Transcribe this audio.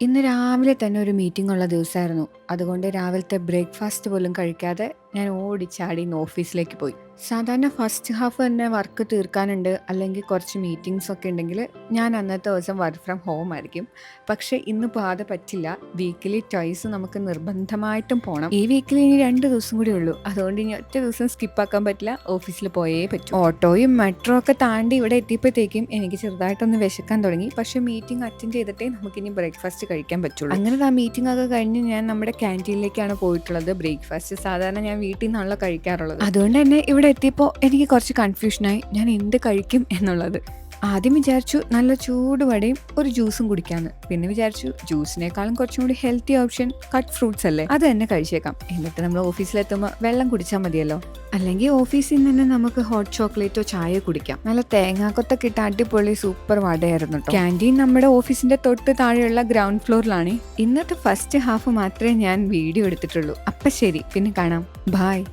ഇന്ന് രാവിലെ തന്നെ ഒരു മീറ്റിംഗ് ഉള്ള ദിവസമായിരുന്നു. അതുകൊണ്ട് രാവിലത്തെ ബ്രേക്ക്ഫാസ്റ്റ് പോലും കഴിക്കാതെ ഞാൻ ഓടിച്ചാടി ഇന്ന് ഓഫീസിലേക്ക് പോയി. സാധാരണ ഫസ്റ്റ് ഹാഫ് തന്നെ വർക്ക് തീർക്കാനുണ്ട്, അല്ലെങ്കിൽ കുറച്ച് മീറ്റിംഗ്സ് ഒക്കെ ഉണ്ടെങ്കിൽ ഞാൻ അന്നത്തെ ദിവസം വർക്ക് ഫ്രം ഹോം ആയിരിക്കും. പക്ഷേ ഇന്ന് പോകാതെ പറ്റില്ല. വീക്കിലി ട്വൈസ് നമുക്ക് നിർബന്ധമായിട്ടും പോകണം. ഈ വീക്കിൽ ഇനി 2 ദിവസം കൂടി ഉള്ളൂ. അതുകൊണ്ട് ഇനി ഒറ്റ ദിവസം സ്കിപ്പാക്കാൻ പറ്റില്ല. ഓഫീസിൽ പോയേ പറ്റൂ. ഓട്ടോയും മെട്രോ ഒക്കെ താണ്ടി ഇവിടെ എത്തിയപ്പോഴത്തേക്കും എനിക്ക് ചെറുതായിട്ടൊന്ന് വിശക്കാൻ തുടങ്ങി. പക്ഷേ മീറ്റിംഗ് അറ്റൻഡ് ചെയ്തിട്ടേ നമുക്കിനി ബ്രേക്ക്ഫാസ്റ്റ് കഴിക്കാൻ പറ്റുള്ളൂ. അങ്ങനെ ആ മീറ്റിംഗ് ഒക്കെ കഴിഞ്ഞ് ഞാൻ നമ്മുടെ ക്യാൻറ്റീനിലേക്കാണ് പോയിട്ടുള്ളത്. ബ്രേക്ക്ഫാസ്റ്റ് സാധാരണ ഞാൻ വീട്ടിൽ നിന്നാണല്ലോ കഴിക്കാറുള്ളത്. അതുകൊണ്ട് തന്നെ ഇവിടെ എത്തിയപ്പോൾ എനിക്ക് കുറച്ച് കൺഫ്യൂഷനായി ഞാൻ എന്ത് കഴിക്കും എന്നുള്ളത്. ആദ്യം വിചാരിച്ചു നല്ല ചൂട് വടയും ഒരു ജ്യൂസും കുടിക്കാന്ന്. പിന്നെ വിചാരിച്ചു ജ്യൂസിനേക്കാളും കുറച്ചും കൂടി ഹെൽത്തി ഓപ്ഷൻ കട്ട് ഫ്രൂട്ട്സ് അല്ലേ, അത് തന്നെ കഴിച്ചേക്കാം. എന്നിട്ട് നമ്മൾ ഓഫീസിലെത്തുമ്പോൾ വെള്ളം കുടിച്ചാൽ മതിയല്ലോ. അല്ലെങ്കിൽ ഓഫീസിൽ നിന്ന് തന്നെ നമുക്ക് ഹോട്ട് ചോക്ലേറ്റോ ചായ കുടിക്കാം. നല്ല തേങ്ങാക്കൊത്തൊക്കെ ഇട്ട് അടിപൊളി സൂപ്പർ വടയായിരുന്നു കേട്ടോ. ക്യാൻറ്റീൻ നമ്മുടെ ഓഫീസിന്റെ തൊട്ട് താഴെയുള്ള ഗ്രൗണ്ട് ഫ്ലോറിലാണ്. ഇന്നത്തെ ഫസ്റ്റ് ഹാഫ് മാത്രമേ ഞാൻ വീഡിയോ എടുത്തിട്ടുള്ളൂ. അപ്പം ശരി, പിന്നെ കാണാം. ബായ്.